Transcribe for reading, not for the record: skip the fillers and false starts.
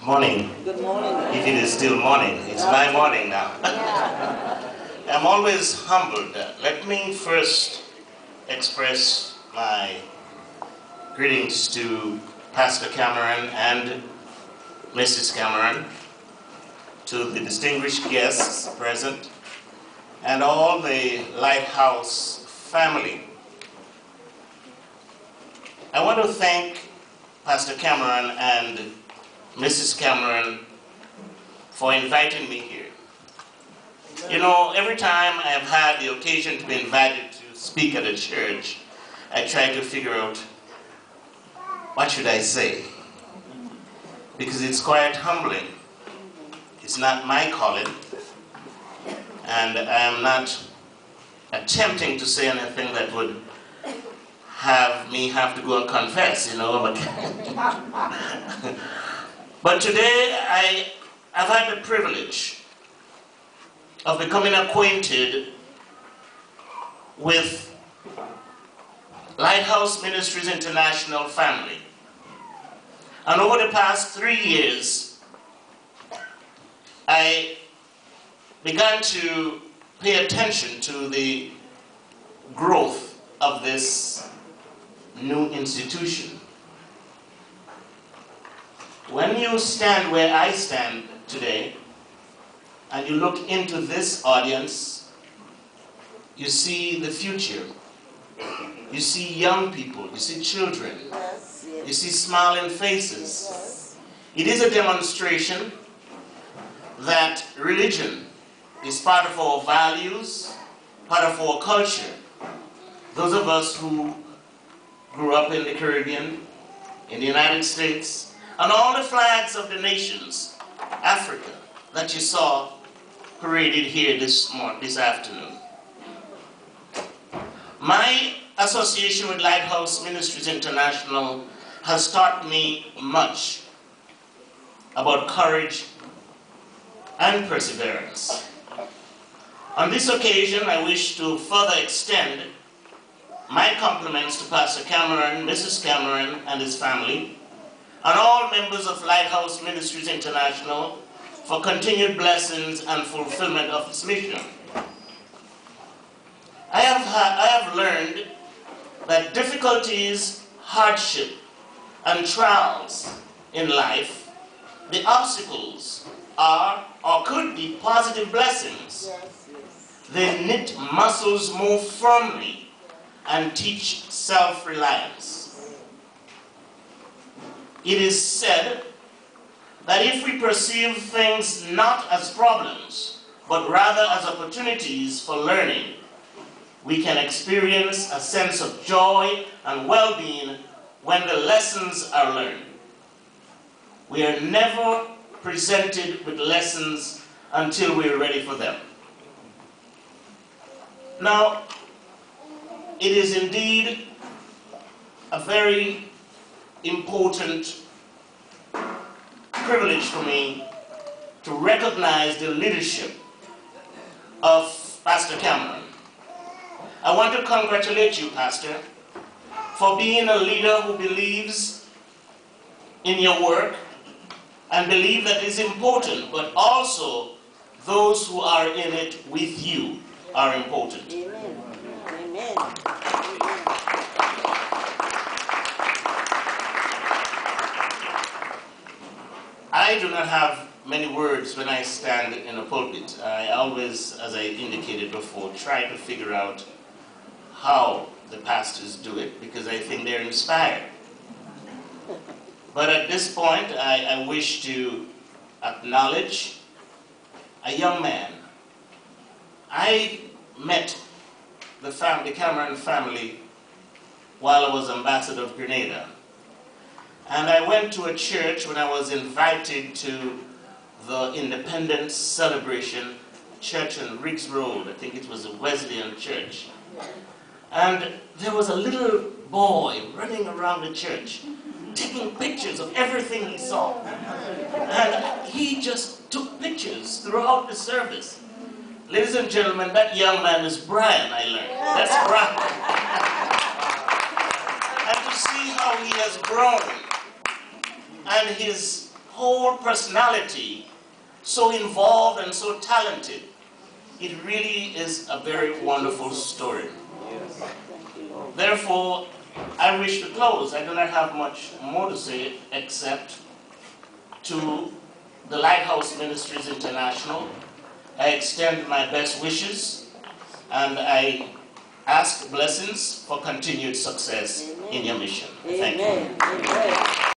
Morning. Good morning. If it is still morning, it's my morning now. I'm always humbled. Let me first express my greetings to Pastor Cameron and Mrs. Cameron, to the distinguished guests present, and all the Lighthouse family. I want to thank Pastor Cameron and Mrs. Cameron for inviting me here. You know, every time I've had the occasion to be invited to speak at a church, I try to figure out what should I say, because it's quite humbling. It's not my calling, and I am not attempting to say anything that would have me have to go and confess, you know. But today I've had the privilege of becoming acquainted with Lighthouse Ministries International family. And over the past 3 years, I began to pay attention to the growth of this new institution. When you stand where I stand today, and you look into this audience, you see the future. You see young people, you see children, you see smiling faces. It is a demonstration that religion is part of our values, part of our culture. Those of us who grew up in the Caribbean, in the United States, and all the flags of the nations, Africa, that you saw paraded here this afternoon. My association with Lighthouse Ministries International has taught me much about courage and perseverance. On this occasion, I wish to further extend my compliments to Pastor Cameron, Mrs. Cameron, and his family, and all members of Lighthouse Ministries International for continued blessings and fulfillment of its mission. I have learned that difficulties, hardship, and trials in life, the obstacles are or could be positive blessings. They knit muscles more firmly and teach self-reliance. It is said that if we perceive things not as problems, but rather as opportunities for learning, we can experience a sense of joy and well-being when the lessons are learned. We are never presented with lessons until we are ready for them. Now, it is indeed a very important privilege for me to recognize the leadership of Pastor Cameron. I want to congratulate you, Pastor, for being a leader who believes in your work and believe that it's important, but also those who are in it with you are important. Amen. Amen. I do not have many words when I stand in a pulpit. I always, as I indicated before, try to figure out how the pastors do it, because I think they're inspired. But at this point, I wish to acknowledge a young man. I met the Cameron family while I was ambassador of Grenada. And I went to a church when I was invited to the Independence Celebration church on Riggs Road. I think it was a Wesleyan church. And there was a little boy running around the church, taking pictures of everything he saw. And he just took pictures throughout the service. Ladies and gentlemen, that young man is Brian, I learned. That's Brian. And to see how he has grown, and his whole personality, so involved and so talented. It really is a very wonderful story. Therefore, I wish to close. I do not have much more to say except to the Lighthouse Ministries International, I extend my best wishes and I ask blessings for continued success in your mission. Thank you.